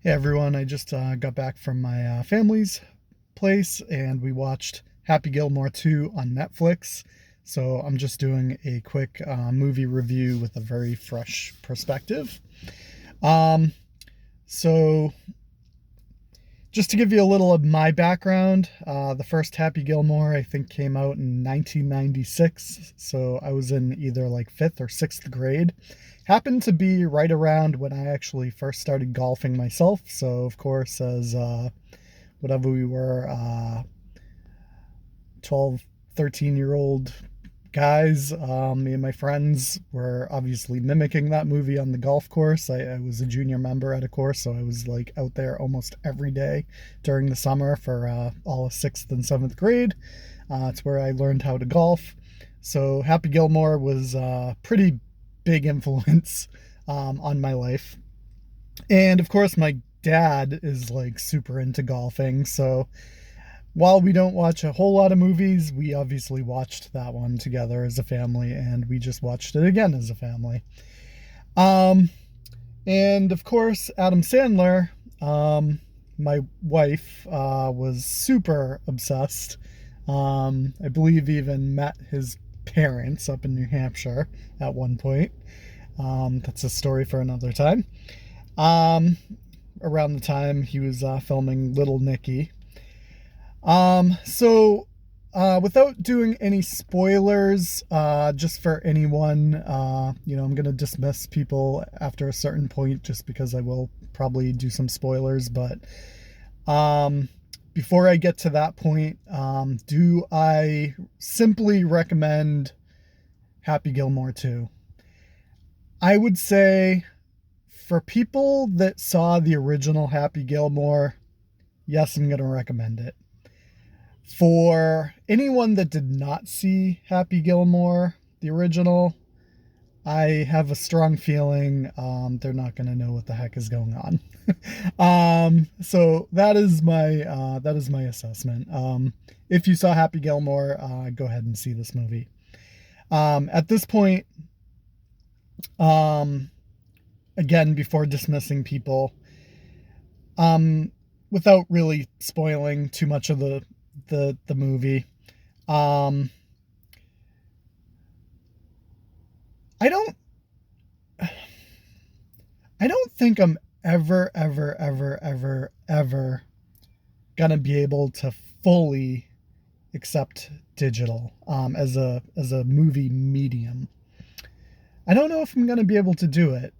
Hey everyone, I just got back from my family's place and we watched Happy Gilmore 2 on Netflix. So I'm just doing a quick movie review with a very fresh perspective. Um, so, just to give you a little of my background, the first Happy Gilmore I think came out in 1996. So I was in either like fifth or sixth grade. Happened to be right around when I actually first started golfing myself. So, of course, as whatever we were, 12, 13-year-old guys, me and my friends were obviously mimicking that movie on the golf course. I was a junior member at a course, so I was like out there almost every day during the summer for all of sixth and seventh grade. It's where I learned how to golf. So Happy Gilmore was a pretty big influence on my life. And of course, my dad is like super into golfing. So while we don't watch a whole lot of movies, we obviously watched that one together as a family, and we just watched it again as a family. Um, and of course, Adam Sandler, my wife, was super obsessed. I believe even met his parents up in New Hampshire at one point. That's a story for another time. Um, Around the time he was filming Little Nicky. Without doing any spoilers, just for anyone, I'm going to dismiss people after a certain point just because I will probably do some spoilers. But before I get to that point, do I simply recommend Happy Gilmore 2? I would say for people that saw the original Happy Gilmore, yes, I'm going to recommend it. For anyone that did not see Happy Gilmore, the original, I have a strong feeling they're not going to know what the heck is going on. So that is my assessment. If you saw Happy Gilmore, go ahead and see this movie. At this point, again, before dismissing people, without really spoiling too much of the movie. I don't I don't think I'm ever gonna be able to fully accept digital as a movie medium. I don't know if I'm gonna be able to do it.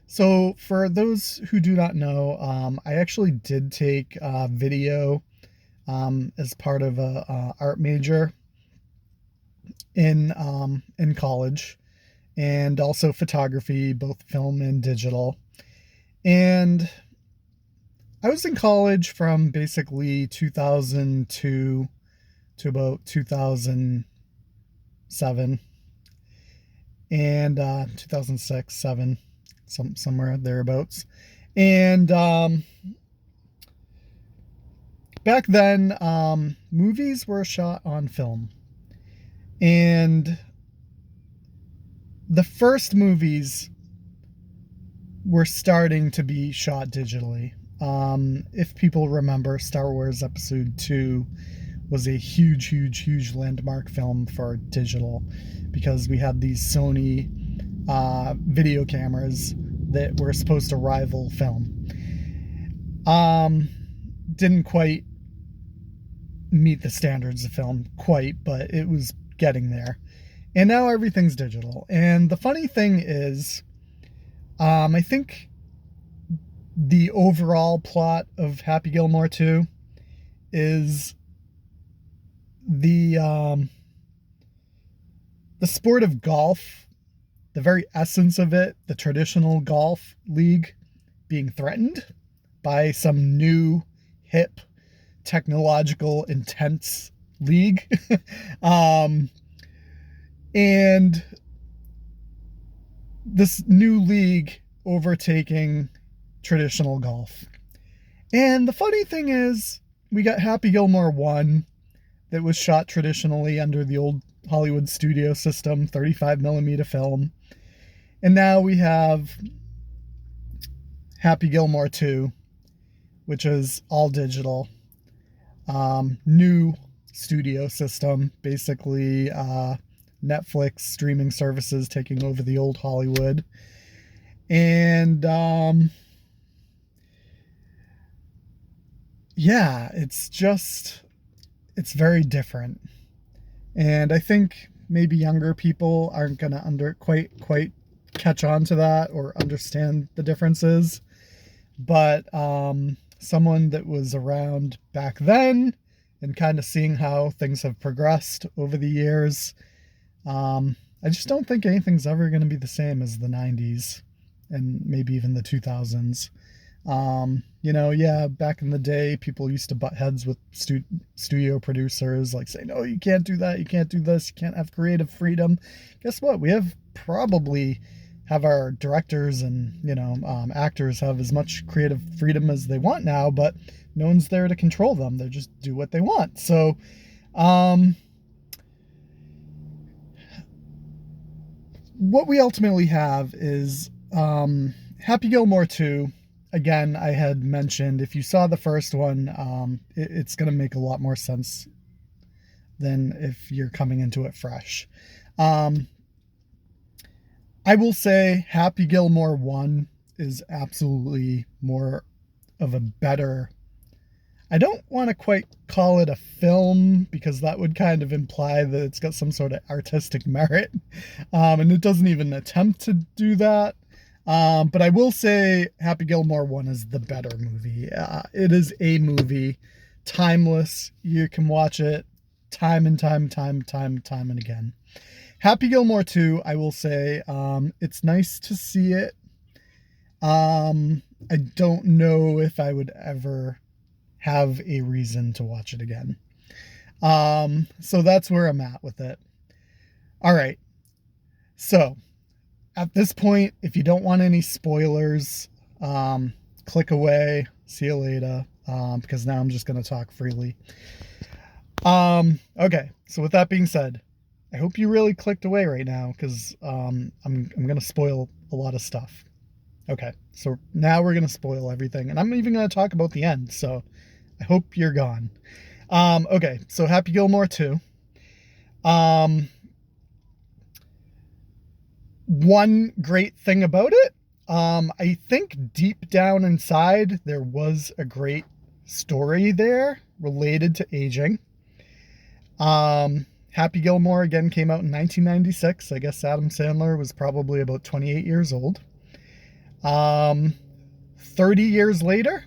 So for those who do not know, I actually did take video as part of a art major in college, and also photography, both film and digital. And I was in college from basically 2002 to about 2007 and 2006, 7, somewhere thereabouts. And back then, movies were shot on film. And the first movies were starting to be shot digitally. If people remember, Star Wars Episode 2 was a huge landmark film for digital because we had these Sony video cameras that were supposed to rival film. Didn't quite meet the standards of film quite, but it was getting there. And now everything's digital. And the funny thing is, I think the overall plot of Happy Gilmore 2 is the sport of golf, the very essence of it, the traditional golf league, being threatened by some new, hip, technological, intense league. And this new league overtaking traditional golf. And the funny thing is, we got Happy Gilmore 1 that was shot traditionally under the old Hollywood studio system, 35 millimeter film. And now we have Happy Gilmore 2, which is all digital. New studio system, basically Netflix streaming services taking over the old Hollywood. And yeah, it's very different. And I think maybe younger people aren't going to quite catch on to that or understand the differences. But someone that was around back then and kind of seeing how things have progressed over the years, I just don't think anything's ever going to be the same as the 90s and maybe even the 2000s. Yeah, back in the day, people used to butt heads with studio producers, like saying, "No, you can't do that, you can't do this, you can't have creative freedom." Guess what? We have our directors and actors have as much creative freedom as they want now, but no one's there to control them. They just do what they want. So, what we ultimately have is Happy Gilmore 2. Again, I had mentioned if you saw the first one, it's going to make a lot more sense than if you're coming into it fresh. I will say Happy Gilmore 1 is absolutely more of a better... I don't want to quite call it a film because that would kind of imply that it's got some sort of artistic merit. And it doesn't even attempt to do that. But I will say Happy Gilmore 1 is the better movie. It is a movie, timeless. You can watch it time and time and again. Happy Gilmore 2, I will say, it's nice to see it. I don't know if I would ever have a reason to watch it again. So that's where I'm at with it. All right. So at this point, if you don't want any spoilers, click away. See you later. Because now I'm just going to talk freely. Okay. So with that being said, I hope you really clicked away right now because I'm going to spoil a lot of stuff. Okay. So now we're going to spoil everything. And I'm even going to talk about the end. So I hope you're gone. Okay. So Happy Gilmore 2. One great thing about it, I think deep down inside there was a great story there related to aging. Happy Gilmore again came out in 1996. I guess Adam Sandler was probably about 28 years old. 30 years later,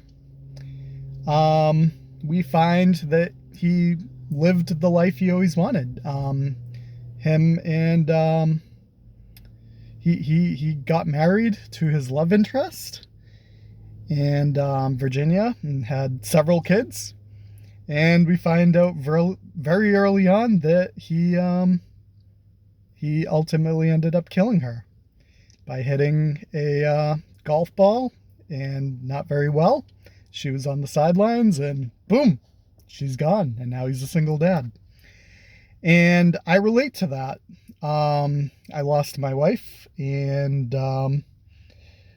we find that he lived the life he always wanted. Him and he got married to his love interest and Virginia, and had several kids. And we find out very early on that he ultimately ended up killing her by hitting a golf ball, and not very well. She was on the sidelines, and boom, she's gone. And now he's a single dad. And I relate to that. I lost my wife, and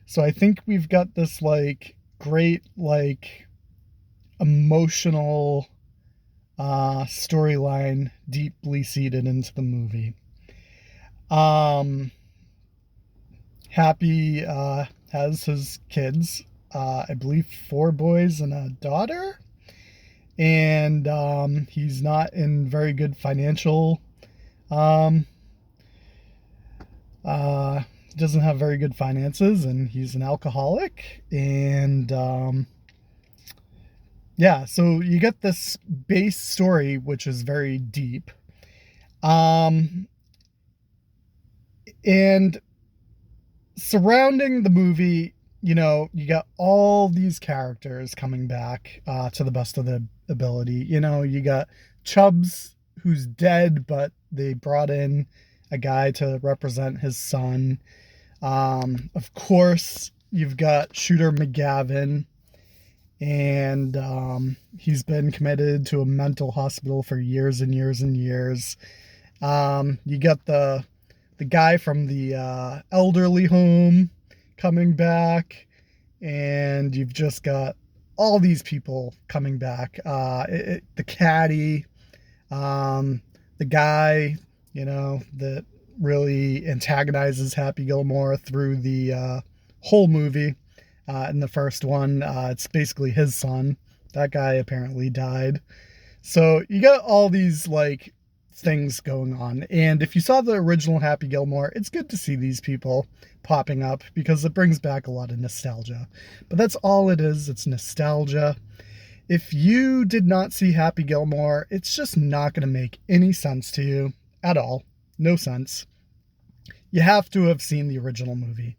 so I think we've got this great emotional storyline deeply seated into the movie. Happy has his kids, I believe 4 boys and a daughter, and he's not in very good financial doesn't have very good finances, and he's an alcoholic. And yeah, so you get this base story which is very deep, and surrounding the movie, you got all these characters coming back to the best of their ability. You got Chubbs, who's dead, but they brought in a guy to represent his son. Of course, you've got Shooter McGavin, and he's been committed to a mental hospital for years and years and years. You got the guy from the elderly home coming back, and you've just got all these people coming back. The caddy, um, the guy, that really antagonizes Happy Gilmore through the whole movie. In the first one, it's basically his son. That guy apparently died. So you got all these like things going on. And if you saw the original Happy Gilmore, it's good to see these people popping up because it brings back a lot of nostalgia. But that's all it is. It's nostalgia. If you did not see Happy Gilmore, it's just not going to make any sense to you at all. No sense. You have to have seen the original movie.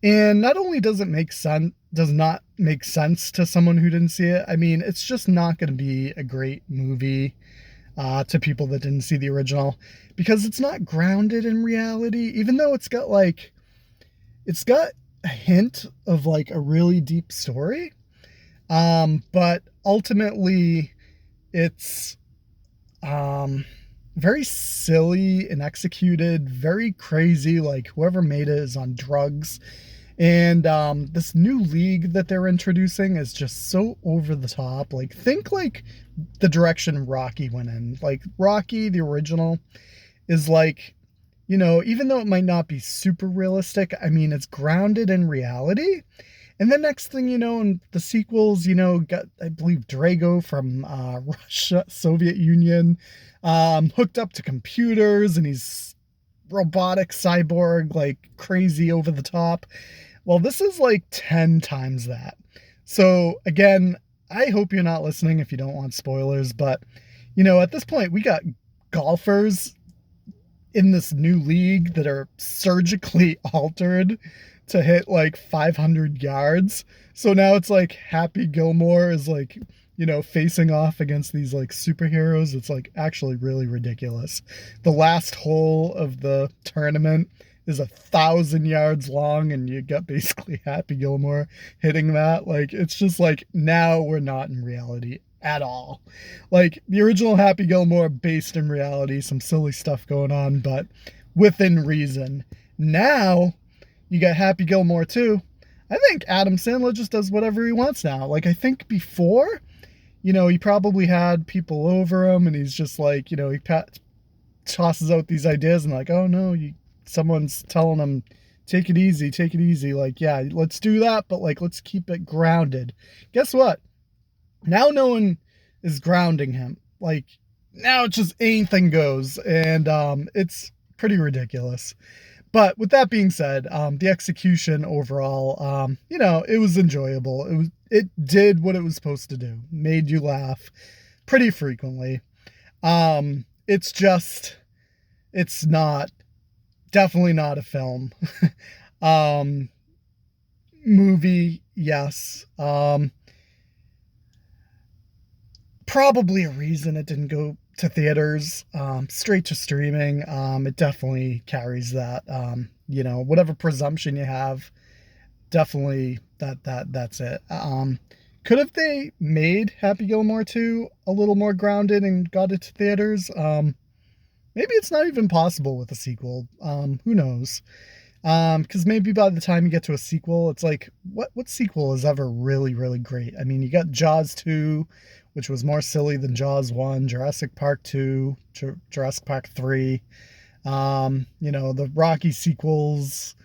And not only does not make sense to someone who didn't see it, I mean, it's just not going to be a great movie to people that didn't see the original because it's not grounded in reality, even though it's got a hint of like a really deep story. But ultimately, it's very silly and executed, very crazy. Like whoever made it is on drugs. And this new league that they're introducing is just so over the top. Like, think like the direction Rocky went in. Like, Rocky, the original, is like, even though it might not be super realistic, I mean, it's grounded in reality. And then next thing you know, in the sequels, got, I believe, Drago from Russia, Soviet Union, hooked up to computers, and he's robotic cyborg, like crazy over the top. Well, this is like 10 times that. So again, I hope you're not listening if you don't want spoilers, but at this point we got golfers in this new league that are surgically altered to hit like 500 yards. So now it's like Happy Gilmore is like, facing off against these like superheroes. It's like actually really ridiculous. The last hole of the tournament is 1,000 yards long, and you got basically Happy Gilmore hitting that. Like, it's just like now we're not in reality at all. Like the original Happy Gilmore based in reality, some silly stuff going on, but within reason. Now you got Happy Gilmore 2. I think Adam Sandler just does whatever he wants now. Like, I think before, he probably had people over him and he's just like, he tosses out these ideas and like, oh no, someone's telling him, take it easy, take it easy. Like, yeah, let's do that, but like, let's keep it grounded. Guess what? Now no one is grounding him. Like, now it's just anything goes. And it's pretty ridiculous. But with that being said, the execution overall, it was enjoyable. It did what it was supposed to do. Made you laugh pretty frequently. It's definitely not a film. Movie, yes. Probably a reason it didn't go to theaters, straight to streaming. It definitely carries that, whatever presumption you have, definitely that's it. Could have they made Happy Gilmore 2 a little more grounded and got it to theaters? Maybe it's not even possible with a sequel. Who knows? Because maybe by the time you get to a sequel, it's like, what sequel is ever really, really great? I mean, you got Jaws 2, which was more silly than Jaws 1, Jurassic Park 2, Jurassic Park 3, the Rocky sequels.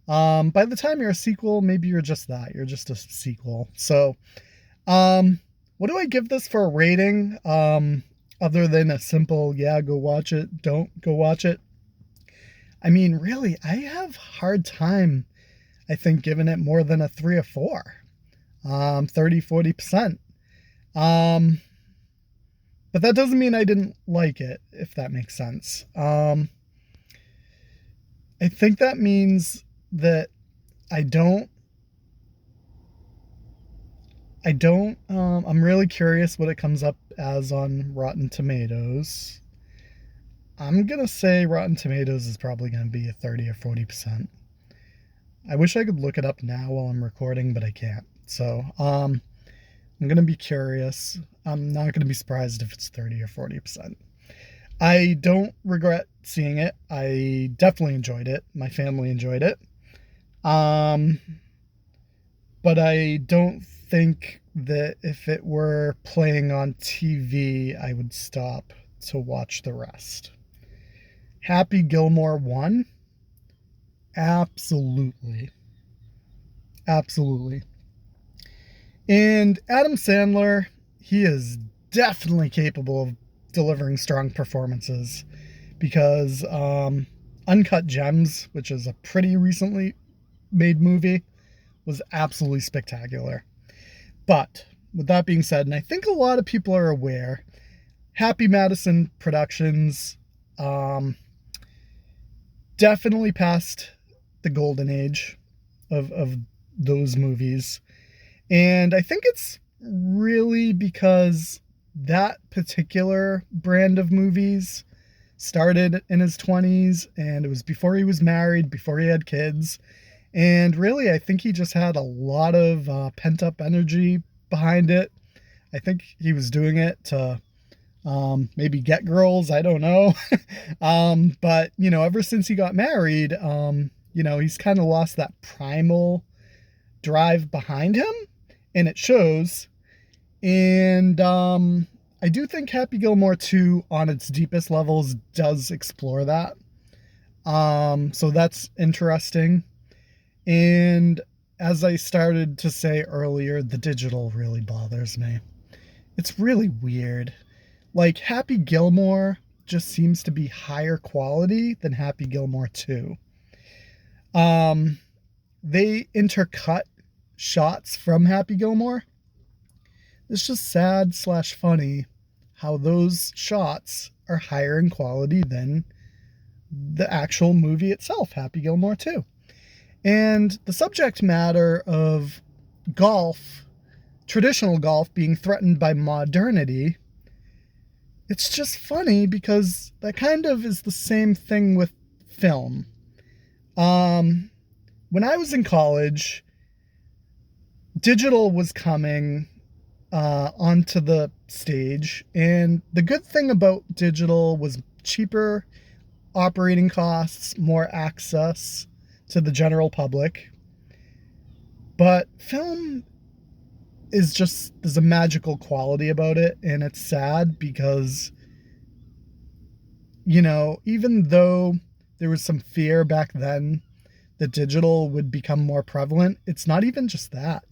By the time you're a sequel, maybe you're just that. You're just a sequel. So, what do I give this for a rating? Other than a simple, yeah, go watch it, don't go watch it. I mean, really, I have a hard time, I think, giving it more than a 3 or 4. 30, 40%. But that doesn't mean I didn't like it, if that makes sense. I think that means that I'm really curious what it comes up as on Rotten Tomatoes. I'm going to say Rotten Tomatoes is probably going to be a 30 or 40%. I wish I could look it up now while I'm recording, but I can't. So, I'm going to be curious. I'm not going to be surprised if it's 30 or 40%. I don't regret seeing it. I definitely enjoyed it. My family enjoyed it. but I don't think that if it were playing on TV, I would stop to watch the rest. Happy Gilmore 1? Absolutely. Absolutely. And Adam Sandler, he is definitely capable of delivering strong performances because Uncut Gems, which is a pretty recently made movie, was absolutely spectacular. But with that being said, and I think a lot of people are aware, Happy Madison Productions um, definitely past the golden age of those movies. And I think it's really because that particular brand of movies started in his 20s, and it was before he was married, before he had kids. And really, I think he just had a lot of pent up energy behind it. I think he was doing it to maybe get girls. I don't know. But, ever since he got married, he's kind of lost that primal drive behind him, and it shows. And I do think Happy Gilmore 2, on its deepest levels, does explore that. So that's interesting. And as I started to say earlier, the digital really bothers me. It's really weird. Like, Happy Gilmore just seems to be higher quality than Happy Gilmore 2. They intercut shots from Happy Gilmore. It's just sad slash funny how those shots are higher in quality than the actual movie itself, Happy Gilmore 2. And the subject matter of golf, traditional golf, being threatened by modernity, it's just funny because that kind of is the same thing with film. When I was in college, digital was coming onto the stage, and the good thing about digital was cheaper operating costs, more access to the general public. But film is just, there's a magical quality about it, and it's sad because, even though there was some fear back then that digital would become more prevalent, it's not even just that.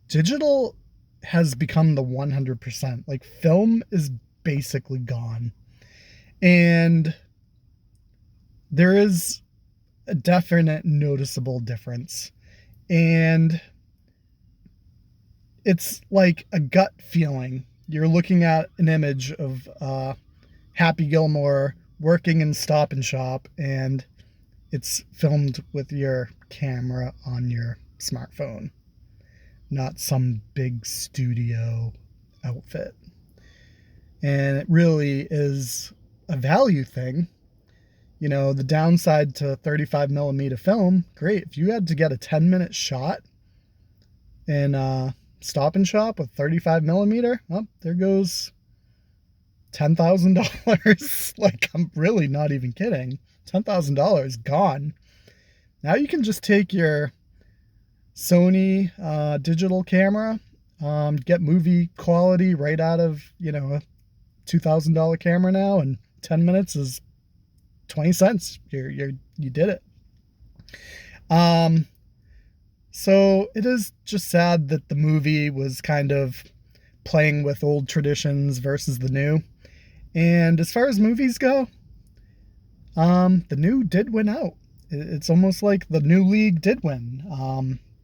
Digital has become the 100%. Like, film is basically gone. And there is a definite noticeable difference. And it's like a gut feeling. You're looking at an image of Happy Gilmore working in Stop and Shop, and it's filmed with your camera on your smartphone, not some big studio outfit. And it really is a value thing. The downside to 35 millimeter film, great. If you had to get a 10-minute shot in Stop and Shop with 35 millimeter, well, there goes $10,000. Like, I'm really not even kidding. $10,000 gone. Now you can just take your Sony digital camera, get movie quality right out of, a $2,000 camera now, and 10 minutes is 20 cents. You did it. So it is just sad that the movie was kind of playing with old traditions versus the new. And as far as movies go, the new did win out. It's almost like the new league did win.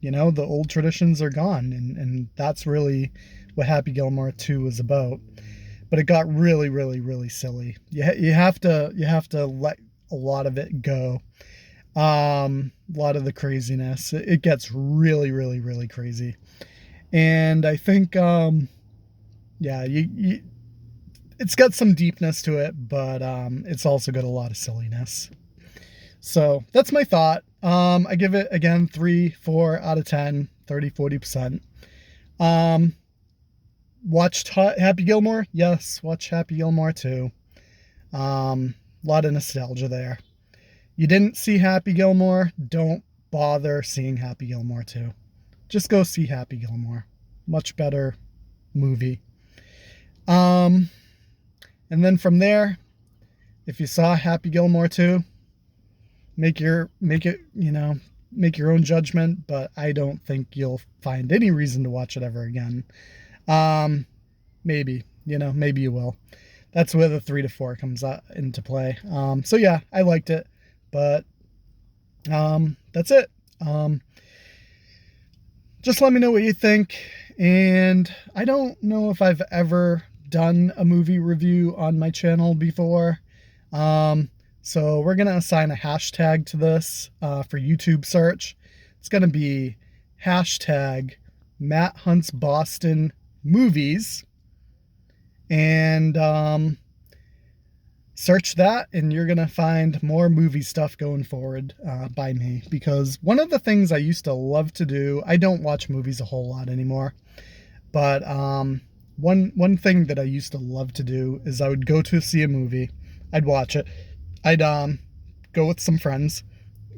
The old traditions are gone, and that's really what Happy Gilmore 2 was about. But it got really, really, really silly. You have to let a lot of it go. A lot of the craziness. It gets really, really, really crazy. And I think, it's got some deepness to it, but it's also got a lot of silliness. So that's my thought. I give it, again, 3-4 out of 10, 30-40%. Watched Happy Gilmore? Yes, watch Happy Gilmore too. A lot of nostalgia there. You didn't see Happy Gilmore? Don't bother seeing Happy Gilmore 2. just go see Happy Gilmore. Much better movie. Um, and then from there, if you saw Happy Gilmore 2, make it, make your own judgment, but I don't think you'll find any reason to watch it ever again. Um, maybe, maybe you will. That's where the 3 to 4 comes into play. So yeah, I liked it, but that's it. Just let me know what you think. And I don't know if I've ever done a movie review on my channel before. So we're going to assign a hashtag to this for YouTube search. It's going to be hashtag Matt Hunts Boston Movies. And search that, and you're going to find more movie stuff going forward by me. Because one of the things I used to love to do, I don't watch movies a whole lot anymore, but one thing that I used to love to do is I would go to see a movie, I'd watch it, I'd go with some friends,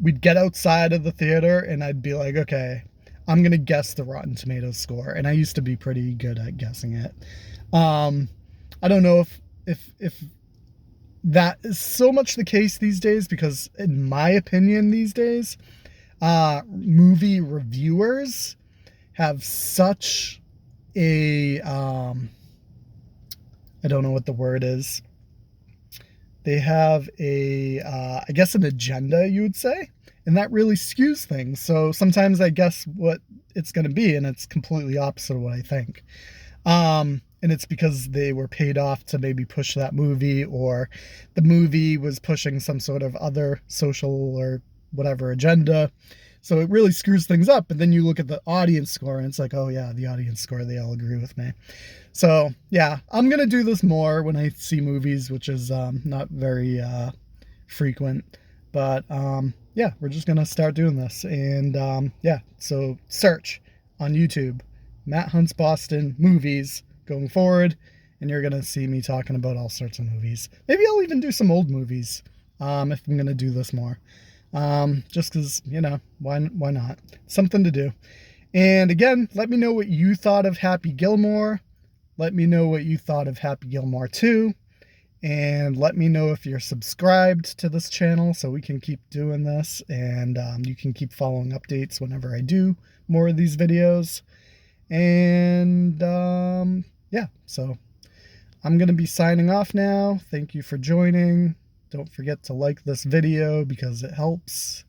we'd get outside of the theater, and I'd be like, okay, I'm going to guess the Rotten Tomatoes score. And I used to be pretty good at guessing it. I don't know if that is so much the case these days, because in my opinion these days, movie reviewers have such a, I don't know what the word is. They have a, I guess an agenda, you would say, and that really skews things. So sometimes I guess what it's going to be, and it's completely opposite of what I think. And it's because they were paid off to maybe push that movie, or the movie was pushing some sort of other social or whatever agenda. So it really screws things up. And then you look at the audience score, and it's like, oh yeah, the audience score, they all agree with me. So yeah, I'm going to do this more when I see movies, which is not very frequent. But yeah, we're just going to start doing this. And yeah, so search on YouTube, Matt Hunts Boston Movies, going forward, and you're gonna see me talking about all sorts of movies. Maybe I'll even do some old movies if I'm gonna do this more, just because, why not, something to do. And again, let me know what you thought of Happy Gilmore. Let me know what you thought of Happy Gilmore 2, and let me know if you're subscribed to this channel so we can keep doing this, and you can keep following updates whenever I do more of these videos. And yeah, so I'm going to be signing off now. Thank you for joining. Don't forget to like this video because it helps,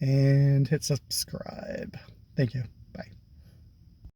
and hit subscribe. Thank you.